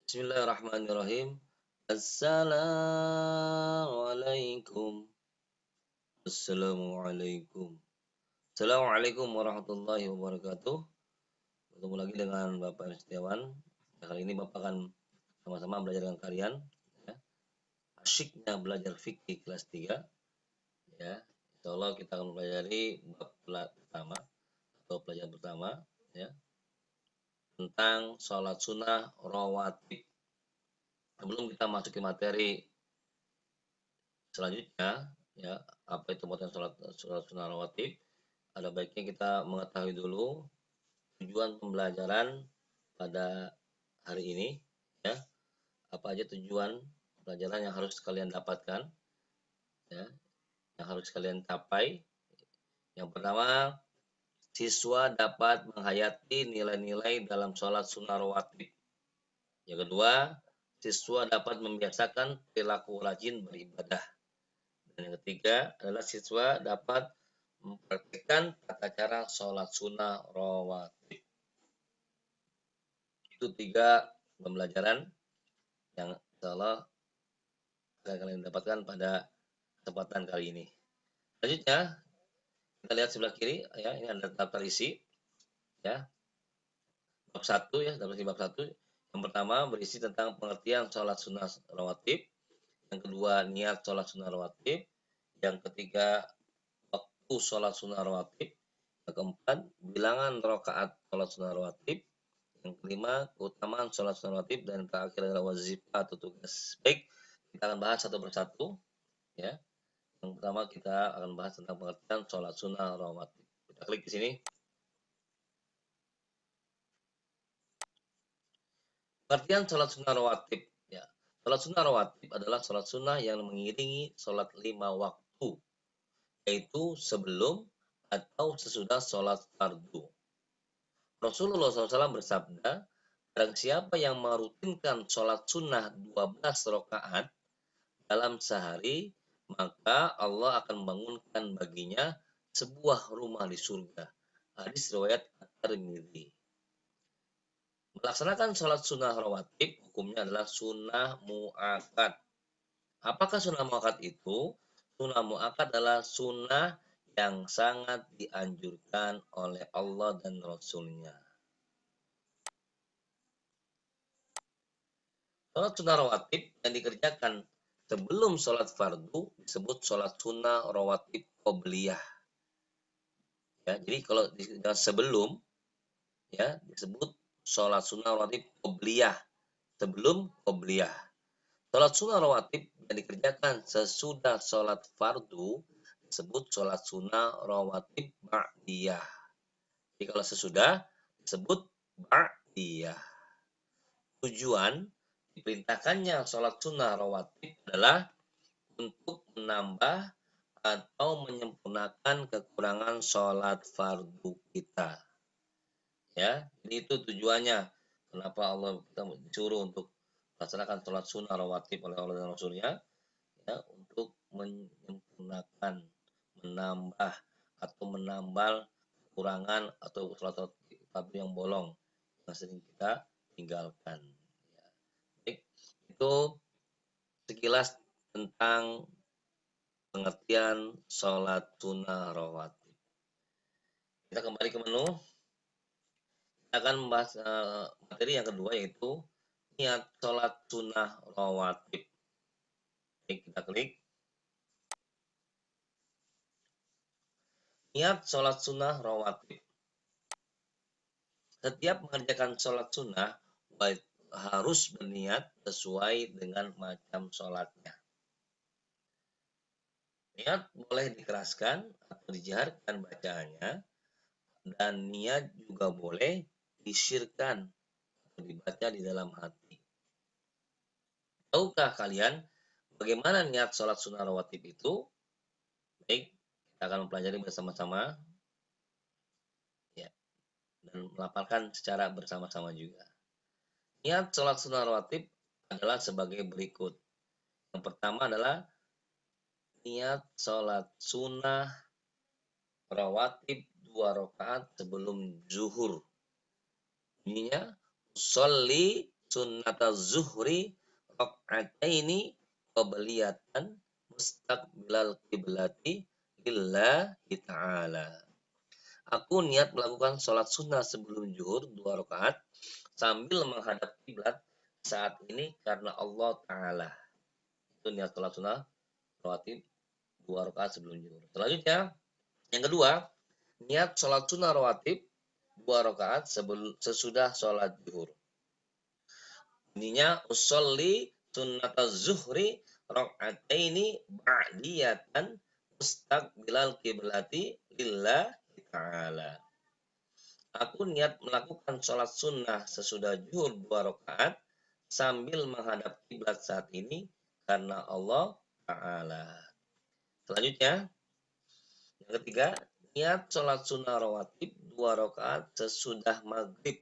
Bismillahirrahmanirrahim. Assalamualaikum. Assalamualaikum. Assalamualaikum warahmatullahi wabarakatuh. Bertemu lagi dengan Bapak Setiawan. Kali ini Bapak akan sama-sama belajar dengan kalian. Ya. Asyiknya belajar fikih kelas 3. Ya. Insya Allah kita akan mempelajari bab pertama atau pelajaran pertama. Ya. Tentang sholat sunnah rawatib. Sebelum kita masuk ke materi selanjutnya, ya, apa itu potensi sholat sunnah rawatib, ada baiknya kita mengetahui dulu tujuan pembelajaran pada hari ini, ya, apa aja tujuan pelajaran yang harus kalian dapatkan, ya, yang harus kalian capai. Yang pertama, siswa dapat menghayati nilai-nilai dalam sholat sunnah rawatib. Yang kedua, siswa dapat membiasakan perilaku rajin beribadah. Dan yang ketiga adalah siswa dapat mempraktikkan tata cara sholat sunnah rawatib. Itu 3 pembelajaran yang insya Allah akan kalian dapatkan pada kesempatan kali ini. Selanjutnya, kita lihat sebelah kiri, ya, ini ada daftar isi, ya, bab 1, ya, daftar isi bab 1. Yang pertama berisi tentang pengertian sholat sunnah rawatib. Yang kedua, niat sholat sunnah rawatib. Yang ketiga, waktu sholat sunnah rawatib. Yang keempat, bilangan rakaat sholat sunnah rawatib. Yang kelima, keutamaan sholat sunnah rawatib. Dan yang terakhir adalah wazifah atau tugas. Baik, kita akan bahas satu persatu. Ya. Yang pertama kita akan bahas tentang pengertian sholat sunnah rawatib. Kita klik di sini. Pengertian sholat sunnah rawatib. Ya. Sholat sunnah rawatib adalah sholat sunnah yang mengiringi sholat 5 waktu, yaitu sebelum atau sesudah sholat fardu. Rasulullah SAW bersabda, barang siapa yang merutinkan sholat sunnah 12 rakaat dalam sehari, maka Allah akan membangunkan baginya sebuah rumah di surga. Hadis riwayat At-Tirmidzi. Melaksanakan sholat sunnah rawatib hukumnya adalah sunnah mu'akkad. Apakah sunnah mu'akkad itu? Sunnah mu'akkad adalah sunnah yang sangat dianjurkan oleh Allah dan Rasul-Nya. Sholat sunnah rawatib yang dikerjakan sebelum sholat fardu disebut sholat sunnah rawatib qobliyah. Ya, jadi kalau sebelum, ya, disebut sholat sunnah rawatib qobliyah, sebelum qobliyah. Sholat sunnah rawatib yang dikerjakan sesudah sholat fardu disebut sholat sunnah rawatib ba'diyah. Jadi kalau sesudah disebut ba'diyah. Tujuan diperintahkannya sholat sunnah rawatib adalah untuk menambah atau menyempurnakan kekurangan sholat fardu kita. Ya, jadi itu tujuannya. Kenapa Allah kita disuruh untuk melaksanakan sholat sunnah rawatib oleh Allah dan Rasulnya, ya, untuk menyempurnakan, menambah atau menambal kekurangan atau sholat fardu yang bolong yang sering kita tinggalkan. Ya. Baik, itu sekilas tentang pengertian sholat sunnah rawatib. Kita kembali ke menu. Kita akan membahas materi yang kedua, yaitu niat sholat sunnah rawatib. Oke, kita klik. Niat sholat sunnah rawatib. Setiap mengerjakan sholat sunnah harus berniat sesuai dengan macam sholatnya. Niat boleh dikeraskan atau dijaharkan bacaannya, dan niat juga boleh disyirkan atau dibaca di dalam hati. Tahukah kalian bagaimana niat sholat sunnah rawatib itu? Baik, kita akan mempelajari bersama-sama, ya, dan melafalkan secara bersama-sama juga. Niat sholat sunnah rawatib adalah sebagai berikut. Yang pertama adalah niat sholat sunnah rawatib 2 rakaat sebelum zuhur. Bunyinya sholli sunnataz zuhri raka'ataini qabliyatan mustaqbilal qiblati lillahi ta'ala. Aku niat melakukan sholat sunnah sebelum zuhur 2 rakaat sambil menghadap kiblat saat ini karena Allah Ta'ala. Itu niat sholat sunnah rawatib 2 rakaat sebelum zuhur. Selanjutnya, yang kedua, niat sholat sunnah rawatib 2 rakaat sesudah sholat zuhur. Ininya usolli sunnataz zuhri raka'ataini ba'diyatan mustaqbilal kiblati lillahi ta'ala. Aku niat melakukan sholat sunnah sesudah zuhur 2 rakaat sambil menghadap kiblat saat ini karena Allah Ta'ala. Selanjutnya, yang ketiga, niat sholat sunnah rawatib 2 rakaat sesudah maghrib.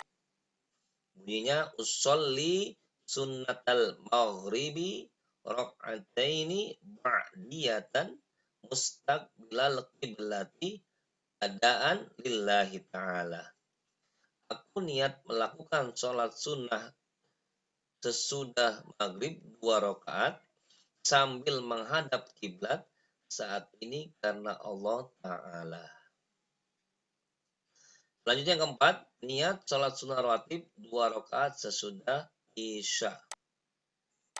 Bunyinya usolli sunnatal maghribi raka'ataini ba'diyatan mustaqbilal qiblati adaan lillahi ta'ala. Aku niat melakukan sholat sunnah sesudah maghrib 2 rakaat sambil menghadap kiblat saat ini karena Allah Ta'ala. Selanjutnya yang keempat, niat sholat sunnah rawatib 2 rakaat sesudah isya.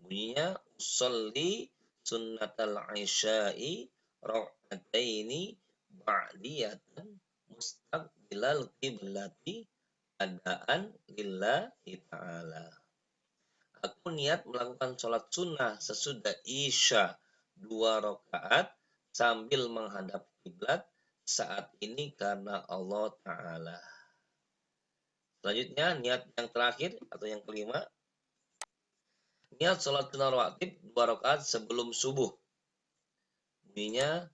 Bunyinya usolli sunnatal isya'i raka'ataini ba'diyatan mustaqbilal qiblati adaan lillahi ta'ala. Aku niat melakukan sholat sunnah sesudah isya 2 rakaat sambil menghadap kiblat saat ini karena Allah Ta'ala. Selanjutnya, niat yang terakhir atau yang kelima, niat sholat sunnah rawatib 2 rakaat sebelum subuh. Bunyinya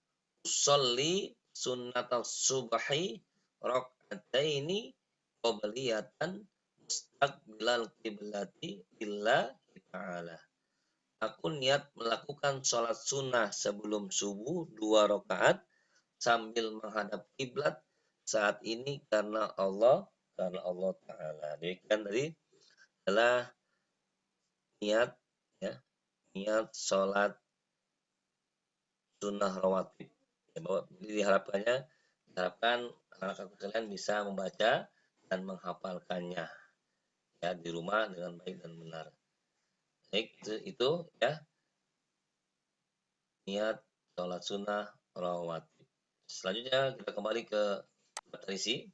usolli sunnatal subhi raka'ataini qabliyatan mustaqbilal qiblati lillahi ta'ala. Aku niat melakukan sholat sunnah sebelum subuh 2 rakaat sambil menghadap kiblat saat ini karena Allah Ta'ala. Demikian tadi adalah niat ya, niat sholat sunnah rawatib. Ya, bahwa diharapkan anak-anak kalian bisa membaca dan menghafalkannya ya di rumah dengan baik dan benar. Baik, itu ya niat sholat sunnah rawatib. Selanjutnya kita kembali ke nutrisi.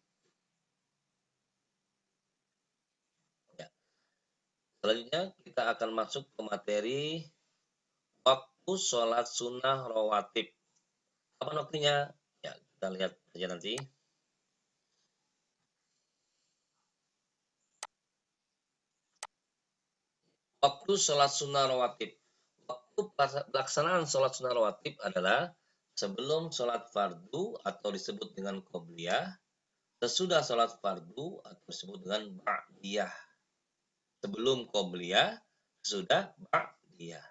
Ya. Selanjutnya kita akan masuk ke materi waktu sholat sunnah rawatib. Kapan waktunya? Ya, kita lihat saja nanti. Waktu sholat sunnah rawatib. Waktu pelaksanaan sholat sunnah rawatib adalah sebelum sholat fardu atau disebut dengan qobliyah, sesudah sholat fardu atau disebut dengan ba'diyah. Sebelum qobliyah, sesudah ba'diyah.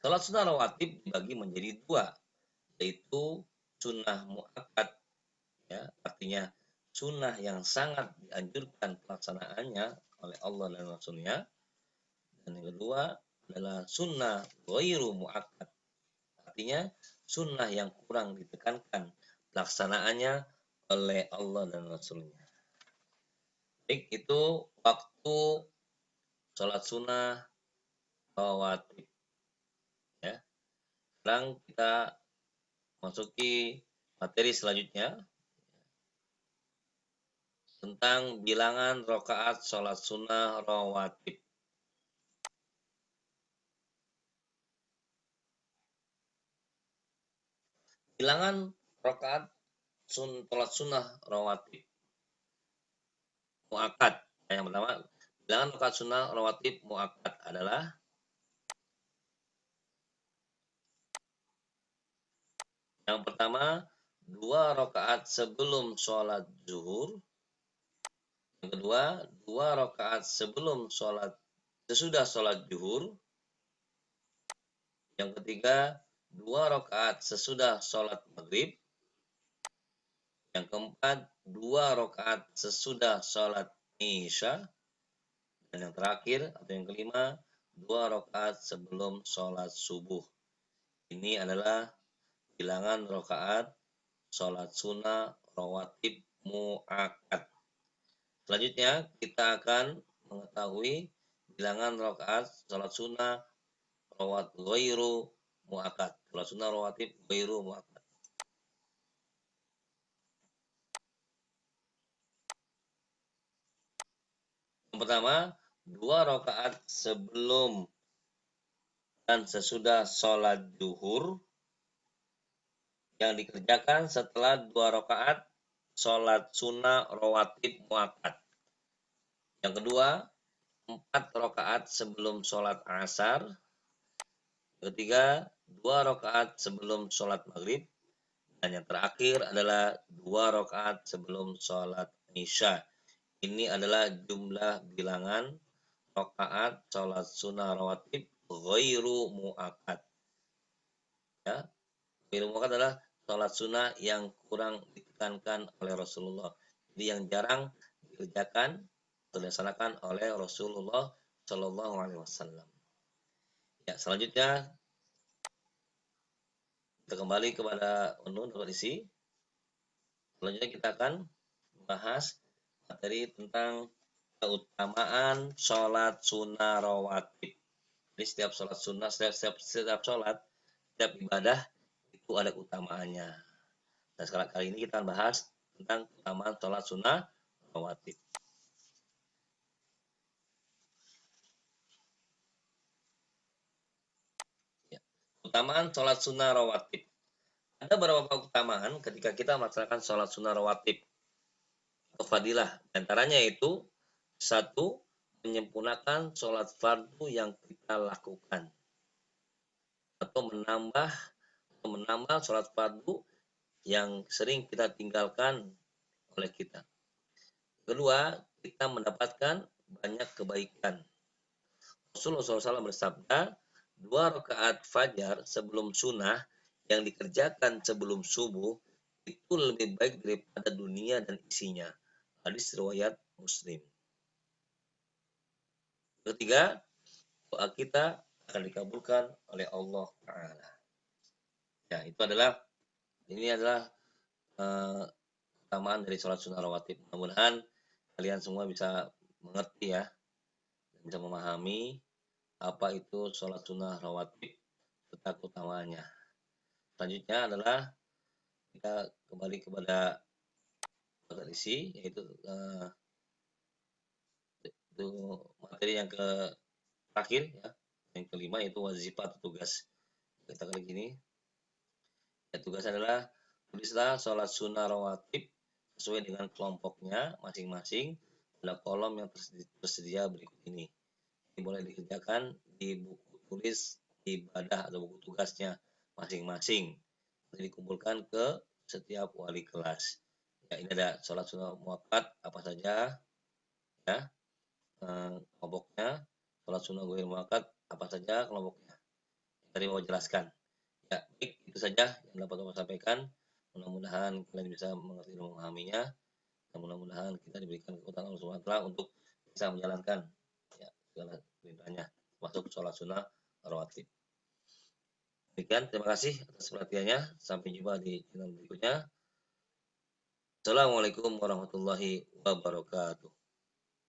Sholat sunnah rawatib dibagi menjadi 2, yaitu sunnah mu'akkad, ya, artinya sunnah yang sangat dianjurkan pelaksanaannya oleh Allah dan Rasulnya. Dan yang kedua adalah sunnah ghairu mu'akkad, artinya sunnah yang kurang ditekankan pelaksanaannya oleh Allah dan Rasulnya. Baik, itu waktu sholat sunnah rawatib. Ya. Sekarang kita masuki materi selanjutnya tentang bilangan rakaat sholat sunnah rawatib. Bilangan rakaat sholat sunnah rawatib mu'akkad. Yang pertama, bilangan rakaat sunnah rawatib mu'akkad adalah yang pertama 2 rakaat sebelum sholat zuhur. Yang kedua 2 rakaat sebelum sesudah sholat zuhur. Yang ketiga 2 rakaat sesudah sholat maghrib. Yang keempat 2 rakaat sesudah sholat isya. Dan yang terakhir atau yang kelima, 2 rakaat sebelum sholat subuh. Ini adalah bilangan rakaat sholat sunnah rawatib mu'akkad. Selanjutnya kita akan mengetahui bilangan rakaat sholat sunnah rawat ghairu mu'akkad. Sholat sunnah rawatib ghairu mu'akkad. Yang pertama, 2 rakaat sebelum dan sesudah sholat zuhur yang dikerjakan setelah 2 rakaat sholat sunnah rawatib mu'akkad. Yang kedua, 4 rakaat sebelum sholat asar. Yang ketiga, 2 rakaat sebelum sholat maghrib. Dan yang terakhir adalah 2 rakaat sebelum sholat isya. Ini adalah jumlah bilangan rakaat sholat sunnah rawatib ghairu mu'akkad. Ya, ghairu mu'akkad adalah sholat sunnah yang kurang ditekankan oleh Rasulullah. Jadi yang jarang dikerjakan atau dilaksanakan oleh Rasulullah Shallallahu Alaihi Wasallam. Ya, selanjutnya kita kembali kepada unun atau isi. Selanjutnya kita akan membahas materi tentang keutamaan sholat sunnah rawatib. Jadi setiap sholat sunnah, setiap sholat, setiap ibadah itu ada keutamaannya. Dan sekarang kali ini kita akan bahas tentang keutamaan sholat sunnah rawatib. Ya. Keutamaan sholat sunnah rawatib. Ada beberapa keutamaan ketika kita melaksanakan sholat sunnah rawatib atau fadilah. Di antaranya itu, satu, menyempurnakan sholat fardu yang kita lakukan. Atau menambah sholat fardu yang sering kita tinggalkan oleh kita. Kedua, kita mendapatkan banyak kebaikan. Rasulullah SAW bersabda, 2 rakaat fajar sebelum sunnah yang dikerjakan sebelum subuh itu lebih baik daripada dunia dan isinya. Hadis riwayat Muslim. Ketiga, doa kita akan dikabulkan oleh Allah Ta'ala. Ya, ini adalah keutamaan dari sholat sunnah rawatib. Mudah-mudahan kalian semua bisa mengerti ya, bisa memahami apa itu sholat sunnah rawatib serta keutamaannya. Selanjutnya adalah kita kembali kepada isi, yaitu itu materi yang terakhir ya, yang kelima yaitu wazifah atau tugas. Kita kali gini, ya, tugas adalah tulislah sholat sunnah rawatib sesuai dengan kelompoknya masing-masing pada kolom yang tersedia berikut ini. Ini boleh dikerjakan di buku tulis ibadah atau buku tugasnya masing-masing. Nanti dikumpulkan ke setiap wali kelas. Ya, ini ada sholat sunnah muakkad apa saja, ya, kelompoknya. Sholat sunnah ghairu muakkad apa saja kelompoknya. Tadi mau jelaskan. Ya, baik, itu saja yang dapat saya sampaikan. Mudah-mudahan kalian bisa mengerti dan memahaminya. Dan mudah-mudahan kita diberikan kekuatan Allah Subhanahu wa taala untuk bisa menjalankan ya, segala perintahnya, masuk sholat sunnah rawatib. Demikian, terima kasih atas perhatiannya. Sampai jumpa di channel berikutnya. Assalamualaikum warahmatullahi wabarakatuh.